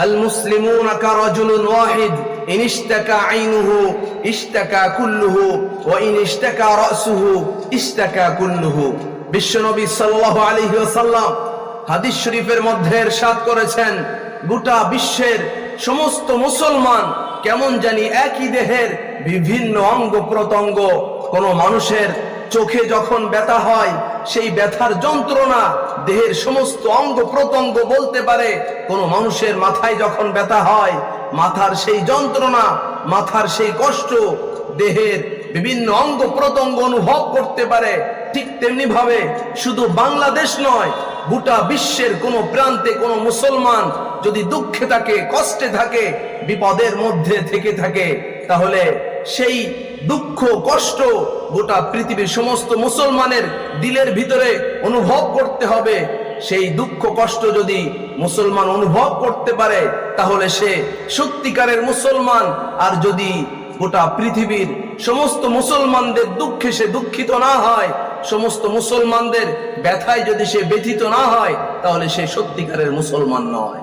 আল মুসলিমুনা কারাজুলুন Wahid in ইশতাকা আইনুহু ইশতাকা কুল্লুহু ওয়া in ইশতাকা রাসুহু ইশতাকা কুল্লুহু। বিশ্বনবী সাল্লাল্লাহু আলাইহি ওয়াসাল্লাম হাদিস শরীফের মধ্যে ইরশাদ করেছেন, গোটা বিশ্বের সমস্ত মুসলমান কেমন জানি একই দেহের বিভিন্ন অঙ্গ প্রত্যঙ্গ। কোন মানুষের চোখে যখন ব্যথা হয় সেই ব্যথার যন্ত্রণা দেহের সমস্ত অঙ্গ প্রত্যঙ্গ বলতে পারে। কোন মানুষের মাথায় যখন ব্যথা হয় মাথার সেই যন্ত্রণা, মাথার সেই কষ্ট দেহের বিভিন্ন অঙ্গ প্রত্যঙ্গ অনুভব করতে পারে। ঠিক তেমনি ভাবে শুধু বাংলাদেশ নয়, গোটা বিশ্বের কোন প্রান্তে কোন মুসলমান যদি দুঃখে থাকে, কষ্টে থাকে, বিপদের মধ্যে থেকে থাকে, তাহলে সেই দুঃখ কষ্ট গোটা পৃথিবীর সমস্ত মুসলমানের দিলের ভিতরে অনুভব করতে হবে। সেই দুঃখ কষ্ট যদি মুসলমান অনুভব করতে পারে তাহলে সে সত্যিকারের মুসলমান। আর যদি গোটা পৃথিবীর সমস্ত মুসলমানদের দুঃখে সে দুঃখিত না হয়, সমস্ত মুসলমানদের ব্যথায় যদি সে ব্যথিত না হয়, তাহলে সে সত্যিকারের মুসলমান নয়।